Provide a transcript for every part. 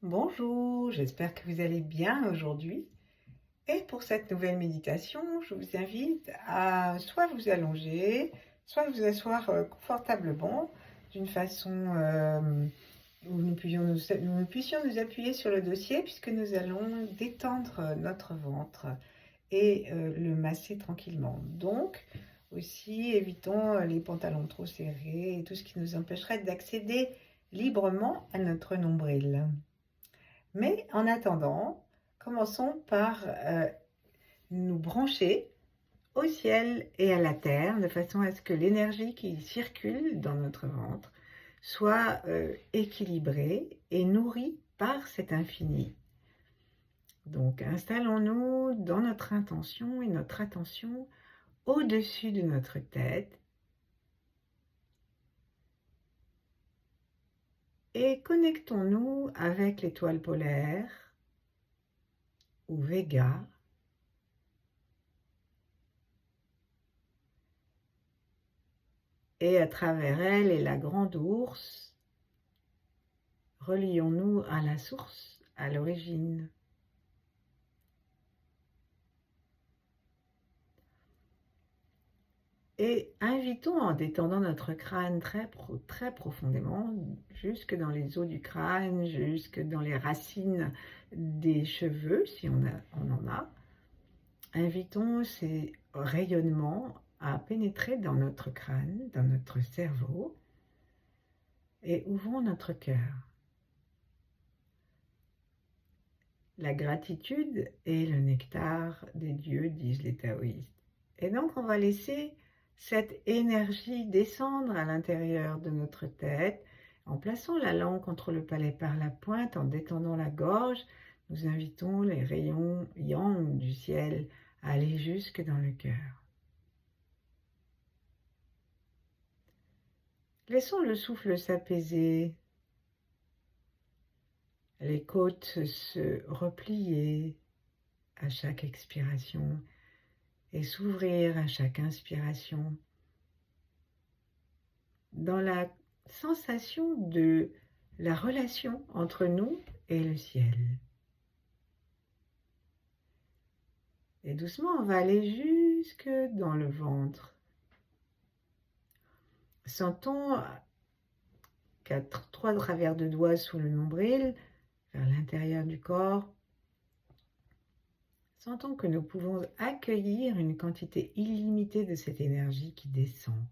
Bonjour, j'espère que vous allez bien aujourd'hui. Et pour cette nouvelle méditation, je vous invite à soit vous allonger, soit vous asseoir confortablement d'une façon où nous puissions nous appuyer sur le dossier puisque nous allons détendre notre ventre et le masser tranquillement. Donc, aussi, évitons les pantalons trop serrés et tout ce qui nous empêcherait d'accéder librement à notre nombril. Mais en attendant, commençons par nous brancher au ciel et à la terre, de façon à ce que l'énergie qui circule dans notre ventre soit équilibrée et nourrie par cet infini. Donc installons-nous dans notre intention et notre attention au-dessus de notre tête et connectons-nous avec l'étoile polaire ou Vega, et à travers elle et la grande ours, relions-nous à la source, à l'origine. Et invitons en détendant notre crâne très profondément, jusque dans les os du crâne, jusque dans les racines des cheveux, si on en a. Invitons ces rayonnements à pénétrer dans notre crâne, dans notre cerveau, et ouvrons notre cœur. La gratitude est le nectar des dieux, disent les taoïstes. Et donc on va laisser cette énergie descendre à l'intérieur de notre tête, en plaçant la langue contre le palais par la pointe, en détendant la gorge. Nous invitons les rayons yang du ciel à aller jusque dans le cœur. Laissons le souffle s'apaiser, les côtes se replier à chaque expiration et s'ouvrir à chaque inspiration, dans la sensation de la relation entre nous et le ciel. Et doucement, on va aller jusque dans le ventre. Sentons trois travers de doigts sous le nombril, vers l'intérieur du corps. Sentons que nous pouvons accueillir une quantité illimitée de cette énergie qui descend.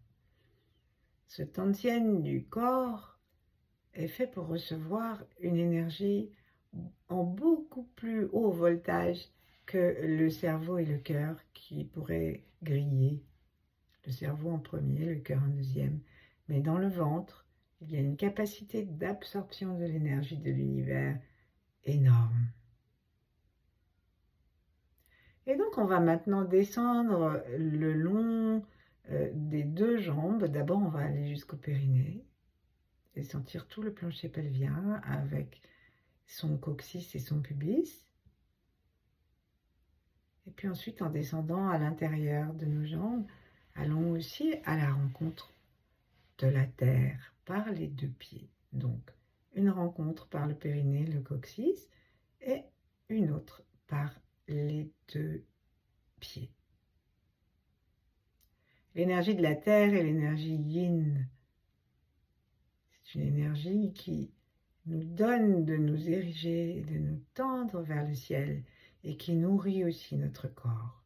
Ce tantien du corps est fait pour recevoir une énergie en beaucoup plus haut voltage que le cerveau et le cœur qui pourraient griller. Le cerveau en premier, le cœur en deuxième. Mais dans le ventre, il y a une capacité d'absorption de l'énergie de l'univers énorme. Et donc on va maintenant descendre le long des deux jambes. D'abord on va aller jusqu'au périnée et sentir tout le plancher pelvien avec son coccyx et son pubis. Et puis ensuite, en descendant à l'intérieur de nos jambes, allons aussi à la rencontre de la terre par les deux pieds. Donc, une rencontre par le périnée, le coccyx, et une autre par les deux pieds. L'énergie de la terre est l'énergie yin. C'est une énergie qui nous donne de nous ériger, de nous tendre vers le ciel, et qui nourrit aussi notre corps.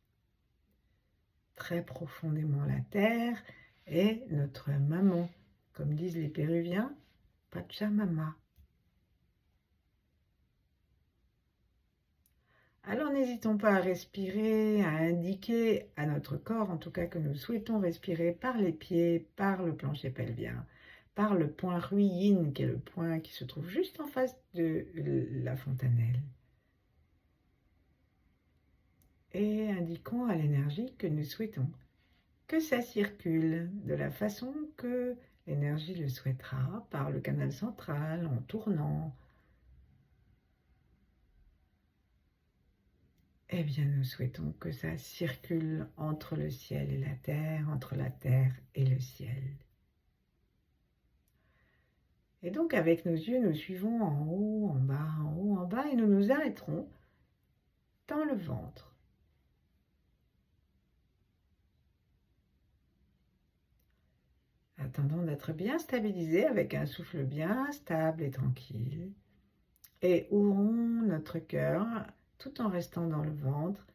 Très profondément, la terre est notre maman, comme disent les Péruviens, Pachamama. Alors n'hésitons pas à respirer, à indiquer à notre corps, en tout cas que nous souhaitons respirer par les pieds, par le plancher pelvien, par le point Ruyin, qui est le point qui se trouve juste en face de la fontanelle. Et indiquons à l'énergie que nous souhaitons que ça circule de la façon que l'énergie le souhaitera, par le canal central, en tournant. Eh bien, nous souhaitons que ça circule entre le ciel et la terre, entre la terre et le ciel. Et donc, avec nos yeux, nous suivons en haut, en bas, et nous nous arrêterons dans le ventre. Attendons d'être bien stabilisés avec un souffle bien stable et tranquille. Et ouvrons notre cœur tout en restant dans le ventre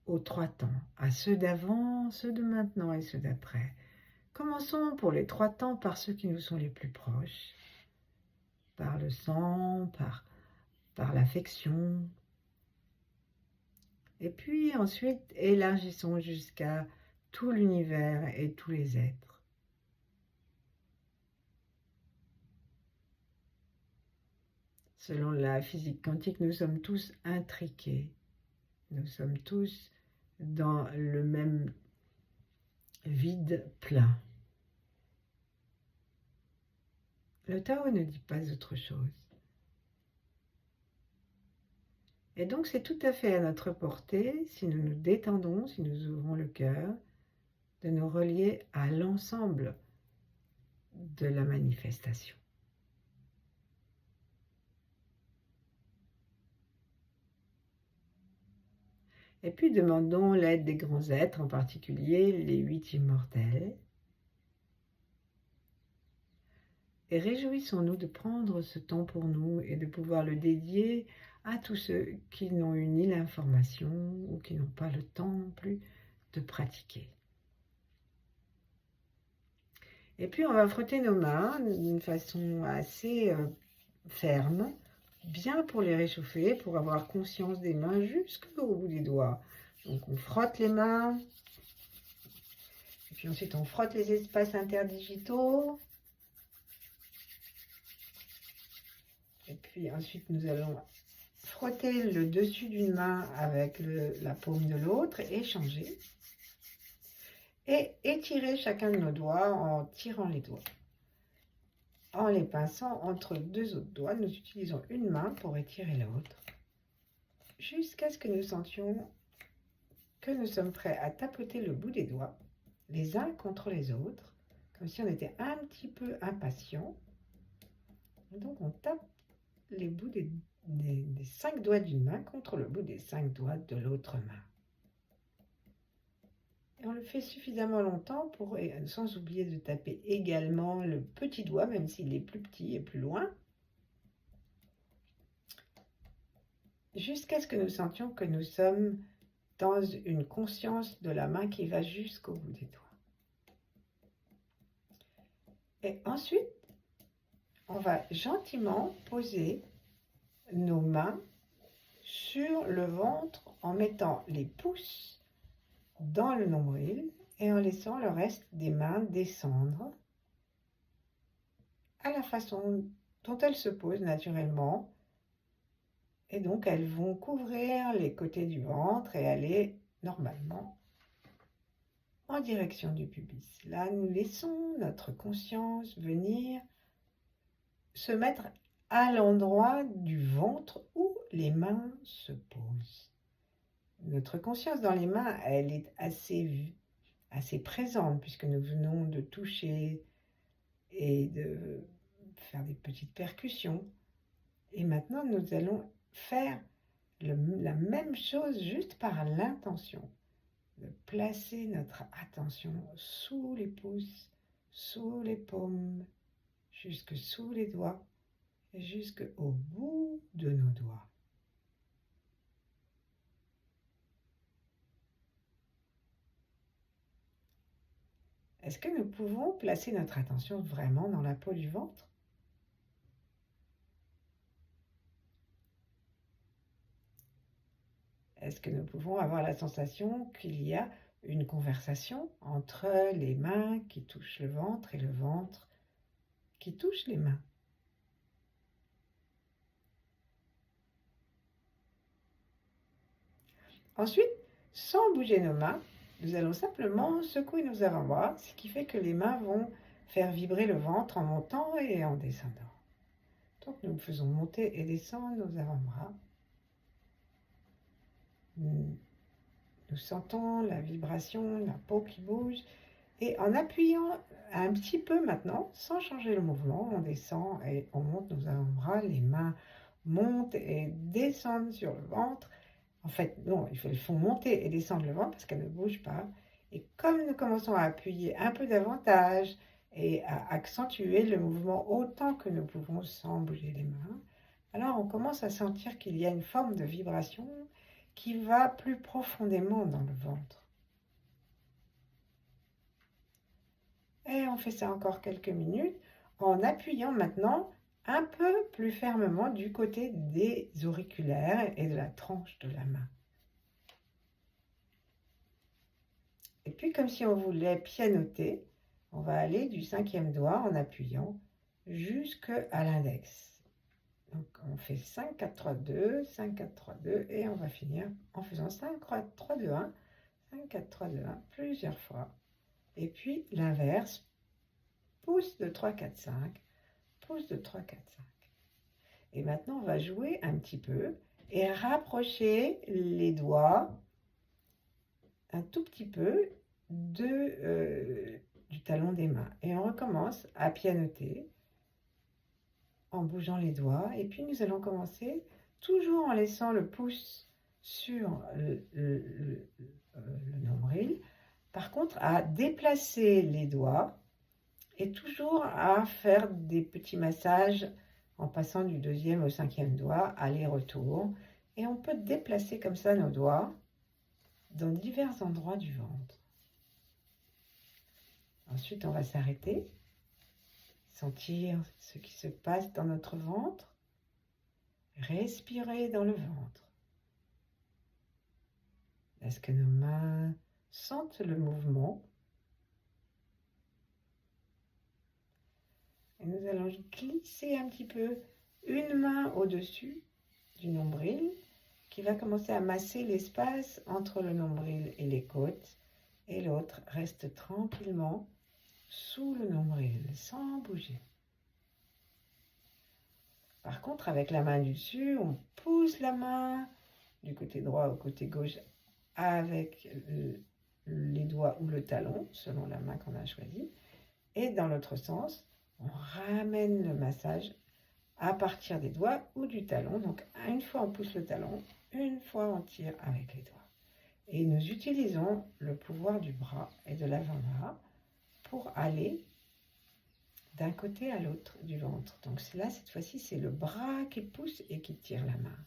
aux 3 temps, à ceux d'avant, ceux de maintenant et ceux d'après. Commençons pour les 3 temps par ceux qui nous sont les plus proches, par le sang, par l'affection. Et puis ensuite, élargissons jusqu'à tout l'univers et tous les êtres. Selon la physique quantique, nous sommes tous intriqués. Nous sommes tous dans le même vide plein. Le Tao ne dit pas autre chose. Et donc c'est tout à fait à notre portée, si nous nous détendons, si nous ouvrons le cœur, de nous relier à l'ensemble de la manifestation. Et puis demandons l'aide des grands êtres, en particulier les 8 immortels. Et réjouissons-nous de prendre ce temps pour nous et de pouvoir le dédier à tous ceux qui n'ont eu ni l'information ou qui n'ont pas le temps non plus de pratiquer. Et puis on va frotter nos mains d'une façon assez ferme, bien pour les réchauffer, pour avoir conscience des mains jusqu'au bout des doigts. Donc on frotte les mains, et puis ensuite on frotte les espaces interdigitaux. Et puis ensuite nous allons frotter le dessus d'une main avec la paume de l'autre et échanger. Et étirer chacun de nos doigts en tirant les doigts. En les pinçant entre 2 autres doigts, nous utilisons une main pour étirer l'autre, jusqu'à ce que nous sentions que nous sommes prêts à tapoter le bout des doigts, les uns contre les autres, comme si on était un petit peu impatient. Donc on tape les bouts des 5 doigts d'une main contre le bout des 5 doigts de l'autre main. Et on le fait suffisamment longtemps sans oublier de taper également le petit doigt, même s'il est plus petit et plus loin, jusqu'à ce que nous sentions que nous sommes dans une conscience de la main qui va jusqu'au bout des doigts. Et ensuite, on va gentiment poser nos mains sur le ventre en mettant les pouces dans le nombril et en laissant le reste des mains descendre à la façon dont elles se posent naturellement. Et donc elles vont couvrir les côtés du ventre et aller normalement en direction du pubis. Là, nous laissons notre conscience venir se mettre à l'endroit du ventre où les mains se posent. Notre conscience dans les mains, elle est assez présente puisque nous venons de toucher et de faire des petites percussions. Et maintenant, nous allons faire la même chose juste par l'intention de placer notre attention sous les pouces, sous les paumes, jusque sous les doigts et jusqu'au bout de nos doigts. Est-ce que nous pouvons placer notre attention vraiment dans la peau du ventre? Est-ce que nous pouvons avoir la sensation qu'il y a une conversation entre les mains qui touchent le ventre et le ventre qui touche les mains? Ensuite, sans bouger nos mains, nous allons simplement secouer nos avant-bras, ce qui fait que les mains vont faire vibrer le ventre en montant et en descendant. Donc nous faisons monter et descendre nos avant-bras. Nous sentons la vibration, la peau qui bouge, Et en appuyant un petit peu maintenant, sans changer le mouvement, on descend et on monte nos avant-bras, les mains montent et descendent sur le ventre. En fait, non, ils font monter et descendre le ventre parce qu'elles ne bougent pas. Et comme nous commençons à appuyer un peu davantage et à accentuer le mouvement autant que nous pouvons sans bouger les mains, alors on commence à sentir qu'il y a une forme de vibration qui va plus profondément dans le ventre. Et on fait ça encore quelques minutes en appuyant maintenant un peu plus fermement du côté des auriculaires et de la tranche de la main. Et puis comme si on voulait pianoter, on va aller du 5e doigt en appuyant jusqu'à l'index. Donc on fait 5, 4, 3, 2, 5, 4, 3, 2 et on va finir en faisant 5, 3, 2, 1, 5, 4, 3, 2, 1 plusieurs fois. Et puis l'inverse, pouce de 3, 4, 5, pouce de 3, 4, 5. Et maintenant on va jouer un petit peu et rapprocher les doigts un tout petit peu du talon des mains. Et on recommence à pianoter en bougeant les doigts. Et puis nous allons commencer toujours en laissant le pouce sur le nombril. Par contre, à déplacer les doigts et toujours à faire des petits massages en passant du 2e au 5e doigt, aller-retour. Et on peut déplacer comme ça nos doigts dans divers endroits du ventre. Ensuite, on va s'arrêter, sentir ce qui se passe dans notre ventre, respirer dans le ventre. Est-ce que nos mains sentent le mouvement? Et nous allons glisser un petit peu une main au-dessus du nombril qui va commencer à masser l'espace entre le nombril et les côtes, et l'autre reste tranquillement sous le nombril, sans bouger. Par contre, avec la main du dessus, on pousse la main du côté droit au côté gauche avec les doigts ou le talon, selon la main qu'on a choisie. Et dans l'autre sens, on ramène le massage à partir des doigts ou du talon. Donc, une fois on pousse le talon, une fois on tire avec les doigts. Et nous utilisons le pouvoir du bras et de l'avant-bras pour aller d'un côté à l'autre du ventre. Donc là, cette fois-ci, c'est le bras qui pousse et qui tire la main.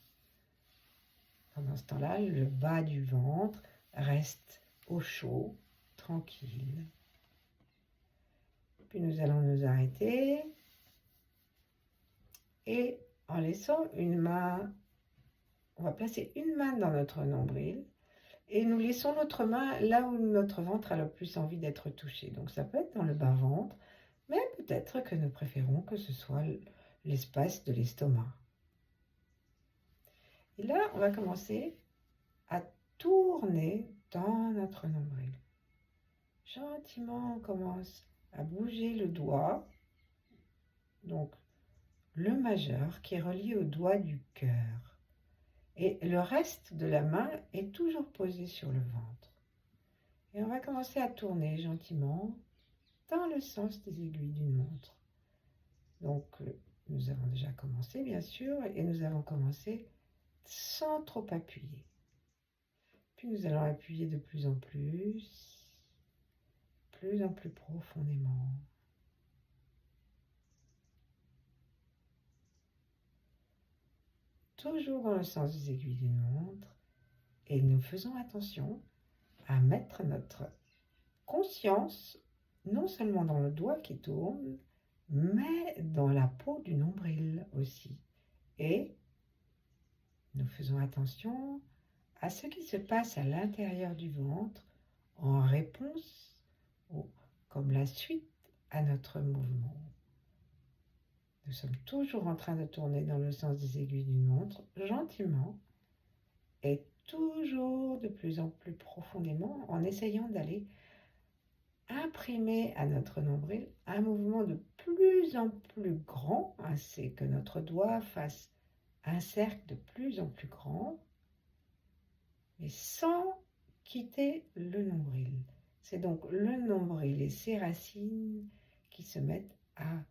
Pendant ce temps-là, le bas du ventre reste au chaud, tranquille. Puis nous allons nous arrêter et en laissant une main, on va placer une main dans notre nombril et nous laissons notre main là où notre ventre a le plus envie d'être touché. Donc ça peut être dans le bas-ventre, mais peut-être que nous préférons que ce soit l'espace de l'estomac. Et là, on va commencer à tourner dans notre nombril. Gentiment, on commence à bouger le doigt, donc le majeur qui est relié au doigt du cœur. Et le reste de la main est toujours posé sur le ventre. Et on va commencer à tourner gentiment dans le sens des aiguilles d'une montre. Donc, nous avons déjà commencé, bien sûr, et nous avons commencé sans trop appuyer. Puis nous allons appuyer de plus en plus profondément. Toujours dans le sens des aiguilles d'une montre, et nous faisons attention à mettre notre conscience non seulement dans le doigt qui tourne, mais dans la peau du nombril aussi. Et nous faisons attention à ce qui se passe à l'intérieur du ventre en réponse comme la suite à notre mouvement. Nous sommes toujours en train de tourner dans le sens des aiguilles d'une montre, gentiment, et toujours de plus en plus profondément, en essayant d'aller imprimer à notre nombril un mouvement de plus en plus grand, c'est que notre doigt fasse un cercle de plus en plus grand, mais sans quitter le nombril, C'est donc le nombril et ses racines qui se mettent à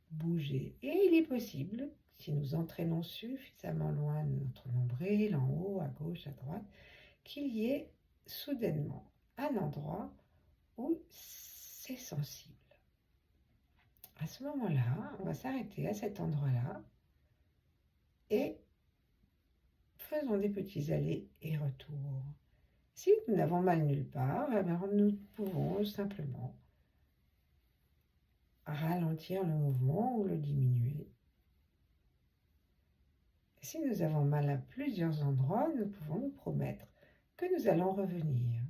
bouger. Et il est possible, si nous entraînons suffisamment loin de notre nombril, en haut, à gauche, à droite, qu'il y ait soudainement un endroit où c'est sensible. À ce moment-là, on va s'arrêter à cet endroit-là et faisons des petits allers et retours. Si nous n'avons mal nulle part, alors nous pouvons simplement ralentir le mouvement ou le diminuer. Et si nous avons mal à plusieurs endroits, nous pouvons nous promettre que nous allons revenir.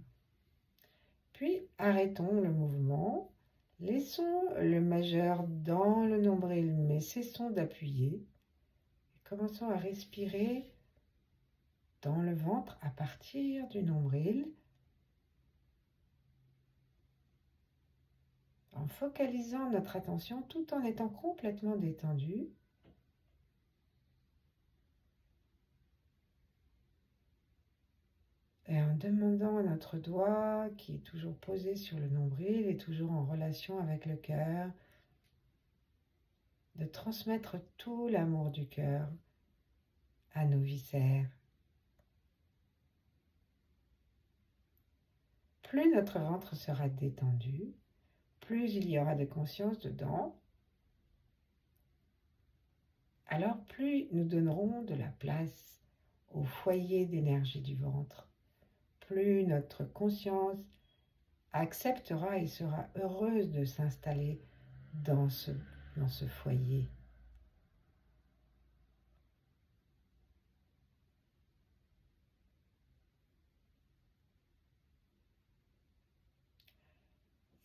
Puis arrêtons le mouvement, laissons le majeur dans le nombril, mais cessons d'appuyer. Et commençons à respirer dans le ventre à partir du nombril, en focalisant notre attention tout en étant complètement détendu. Et en demandant à notre doigt, qui est toujours posé sur le nombril et toujours en relation avec le cœur, de transmettre tout l'amour du cœur à nos viscères. Plus notre ventre sera détendu, plus il y aura de conscience dedans, alors plus nous donnerons de la place au foyer d'énergie du ventre, plus notre conscience acceptera et sera heureuse de s'installer dans ce foyer.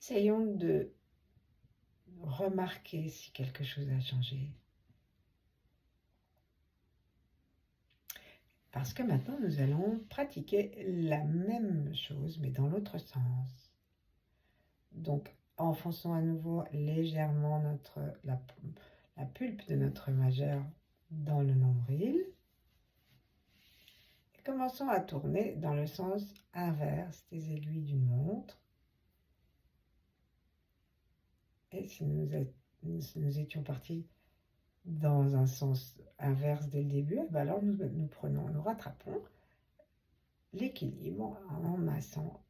Essayons de remarquer si quelque chose a changé. Parce que maintenant, nous allons pratiquer la même chose, mais dans l'autre sens. Donc, enfonçons à nouveau légèrement la pulpe de notre majeur dans le nombril. Et commençons à tourner dans le sens inverse des aiguilles d'une montre. Et si nous étions partis dans un sens inverse dès le début, alors nous rattrapons l'équilibre en massant,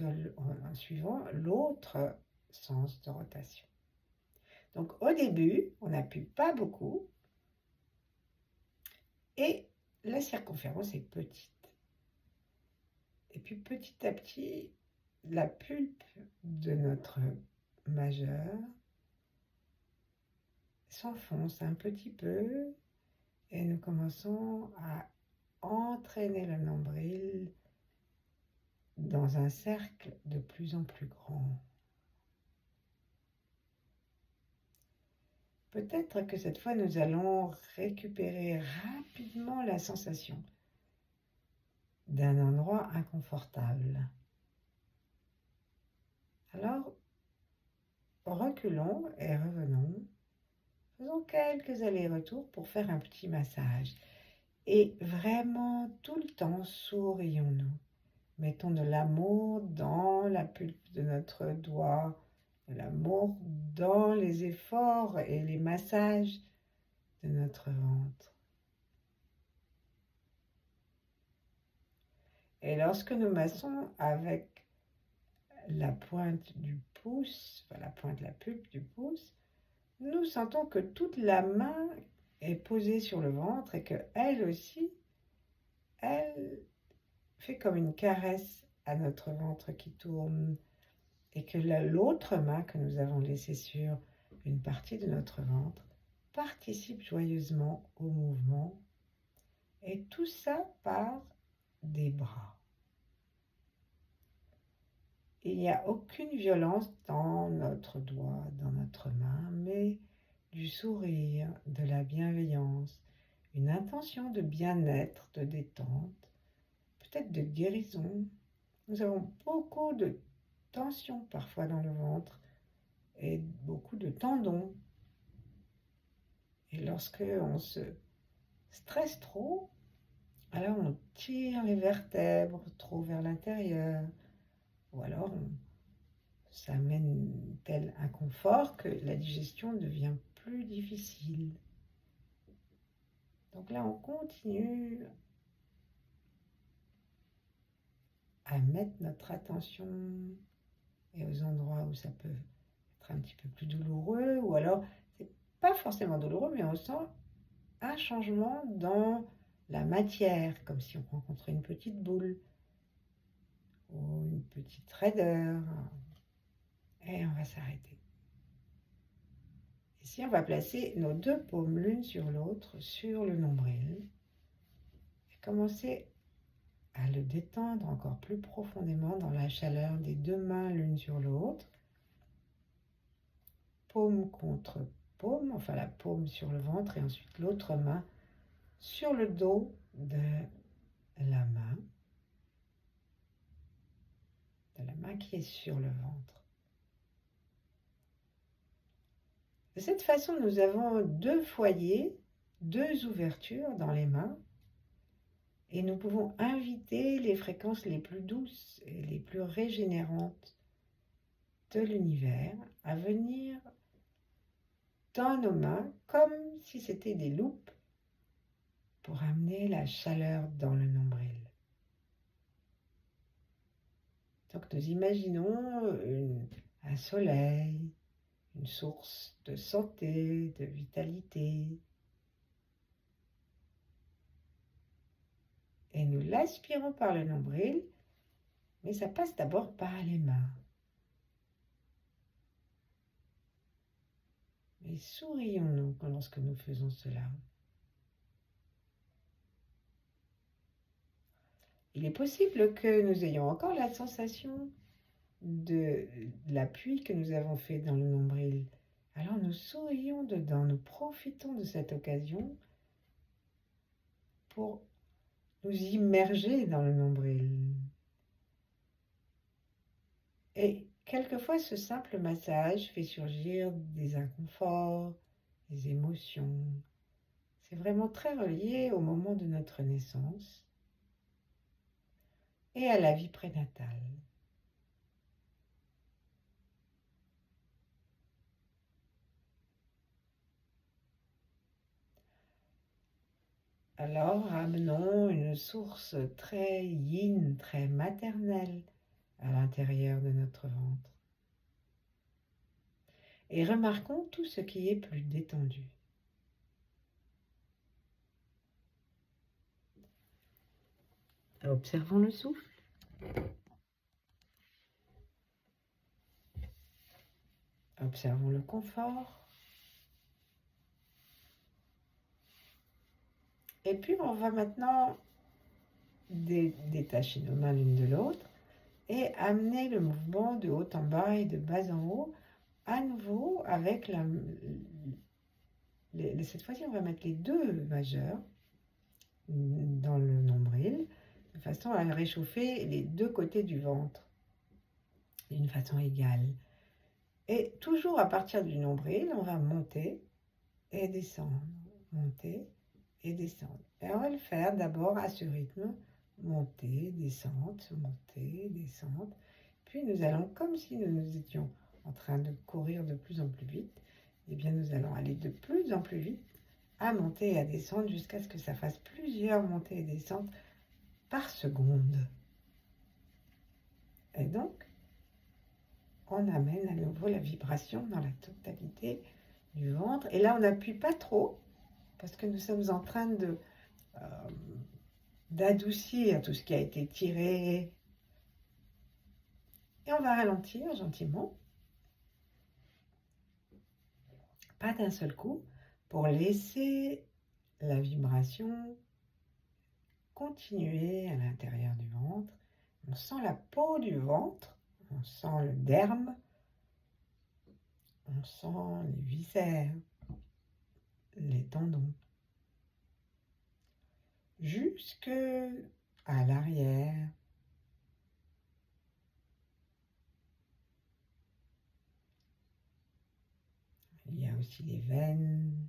en suivant l'autre sens de rotation. Donc au début, on n'appuie pas beaucoup et la circonférence est petite. Et puis petit à petit, la pulpe de notre majeur s'enfonce un petit peu et nous commençons à entraîner le nombril dans un cercle de plus en plus grand. Peut-être que cette fois, nous allons récupérer rapidement la sensation d'un endroit inconfortable. Alors, reculons et revenons. Faisons quelques allers-retours pour faire un petit massage. Et vraiment, tout le temps, sourions-nous. Mettons de l'amour dans la pulpe de notre doigt, de l'amour dans les efforts et les massages de notre ventre. Et lorsque nous massons avec la pointe du pouce, la pointe de la pulpe du pouce, nous sentons que toute la main est posée sur le ventre et qu'elle aussi, elle fait comme une caresse à notre ventre qui tourne et que l'autre main que nous avons laissée sur une partie de notre ventre participe joyeusement au mouvement. Et tout ça part des bras. Il n'y a aucune violence dans notre doigt, dans notre main, mais du sourire, de la bienveillance, une intention de bien-être, de détente, peut-être de guérison. Nous avons beaucoup de tension parfois dans le ventre et beaucoup de tendons. Et lorsque on se stresse trop, alors on tire les vertèbres trop vers l'intérieur. Ou alors ça amène tel inconfort que la digestion devient plus difficile. Donc là, on continue à mettre notre attention et aux endroits où ça peut être un petit peu plus douloureux, ou alors c'est pas forcément douloureux, mais on sent un changement dans la matière, comme si on rencontrait une petite boule ou une petite raideur, et on va s'arrêter. Ici, on va placer nos deux paumes l'une sur l'autre sur le nombril et commencer à le détendre encore plus profondément dans la chaleur des deux mains l'une sur l'autre, paume contre paume, enfin la paume sur le ventre et ensuite l'autre main sur le dos de la main qui est sur le ventre. De cette façon, nous avons deux foyers, deux ouvertures dans les mains, et nous pouvons inviter les fréquences les plus douces et les plus régénérantes de l'univers à venir dans nos mains comme si c'était des loupes pour amener la chaleur dans le nombril. Donc nous imaginons un soleil, une source de santé, de vitalité. Et nous l'aspirons par le nombril, mais ça passe d'abord par les mains. Et sourions-nous lorsque nous faisons cela. Il est possible que nous ayons encore la sensation de l'appui que nous avons fait dans le nombril. Alors nous sourions dedans, nous profitons de cette occasion pour nous immerger dans le nombril. Et quelquefois, ce simple massage fait surgir des inconforts, des émotions. C'est vraiment très relié au moment de notre naissance et à la vie prénatale. Alors, ramenons une source très yin, très maternelle à l'intérieur de notre ventre. Et remarquons tout ce qui est plus détendu. Observons le souffle. Observons le confort. Et puis, on va maintenant détacher nos mains l'une de l'autre et amener le mouvement de haut en bas et de bas en haut, à nouveau avec cette fois-ci, on va mettre les deux majeurs dans le nombril, de façon à réchauffer les deux côtés du ventre d'une façon égale. Et toujours à partir du nombril, on va monter et descendre, monter et descendre. Et on va le faire d'abord à ce rythme, monter, descente, monter, descente. Puis nous allons, comme si nous étions en train de courir de plus en plus vite, eh bien nous allons aller de plus en plus vite à monter et à descendre jusqu'à ce que ça fasse plusieurs montées et descentes par seconde. Et donc, on amène à nouveau la vibration dans la totalité du ventre. Et là, on n'appuie pas trop, parce que nous sommes en train d'adoucir tout ce qui a été tiré. Et on va ralentir gentiment, pas d'un seul coup, pour laisser la vibration continuer à l'intérieur du ventre. On sent la peau du ventre, on sent le derme, on sent les viscères, les tendons, jusque à l'arrière. Il y a aussi les veines.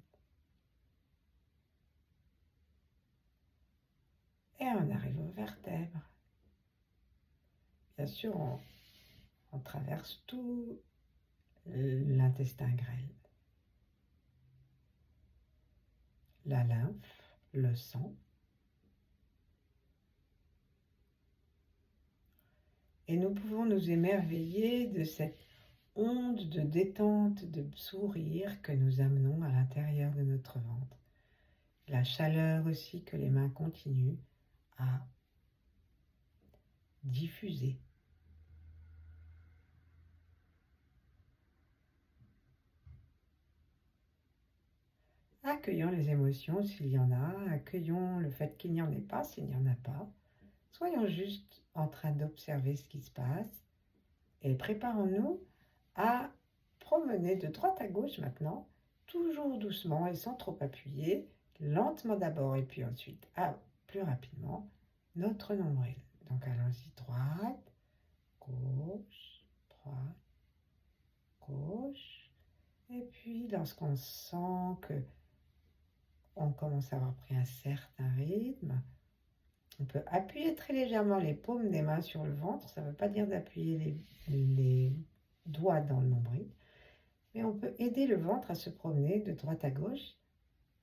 Et on arrive aux vertèbres. Bien sûr, On traverse tout l'intestin grêle, la lymphe, le sang. Et nous pouvons nous émerveiller de cette onde de détente, de sourire que nous amenons à l'intérieur de notre ventre. La chaleur aussi que les mains continuent à diffuser. Accueillons les émotions s'il y en a, accueillons le fait qu'il n'y en ait pas s'il n'y en a pas. Soyons juste en train d'observer ce qui se passe et préparons-nous à promener de droite à gauche maintenant, toujours doucement et sans trop appuyer, lentement d'abord et puis ensuite, plus rapidement, notre nombril. Donc allons-y, droite, gauche, droite, gauche. Et puis lorsqu'on sent que on commence à avoir pris un certain rythme, on peut appuyer très légèrement les paumes des mains sur le ventre. Ça ne veut pas dire d'appuyer les doigts dans le nombril, mais on peut aider le ventre à se promener de droite à gauche.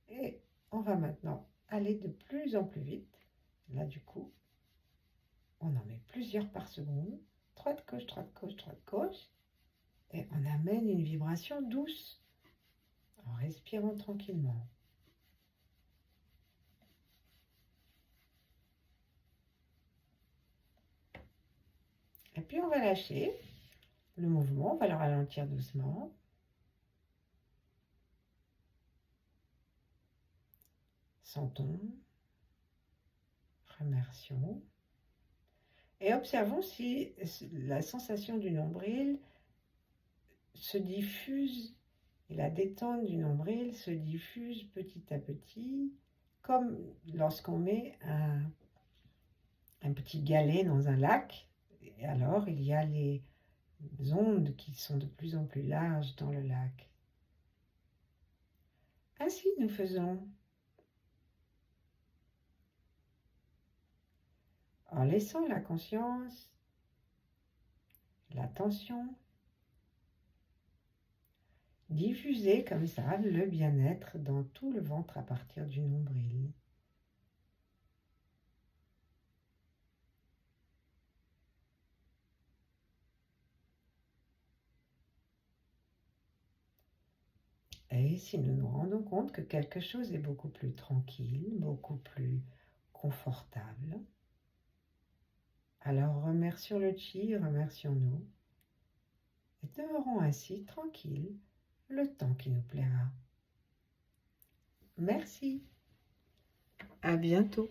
Et on va maintenant aller de plus en plus vite. Là, du coup, on en met plusieurs par seconde. Droite, gauche, droite, gauche, droite, gauche. Et on amène une vibration douce en respirant tranquillement. Et puis on va lâcher le mouvement, on va le ralentir doucement. Sentons, remercions et observons si la sensation du nombril se diffuse et la détente du nombril se diffuse petit à petit, comme lorsqu'on met un petit galet dans un lac. Et alors il y a les ondes qui sont de plus en plus larges dans le lac. Ainsi nous faisons en laissant la conscience, l'attention, diffuser comme ça le bien-être dans tout le ventre à partir du nombril. Et si nous nous rendons compte que quelque chose est beaucoup plus tranquille, beaucoup plus confortable, alors remercions le chi, remercions-nous, et demeurons ainsi tranquilles le temps qui nous plaira. Merci. À bientôt.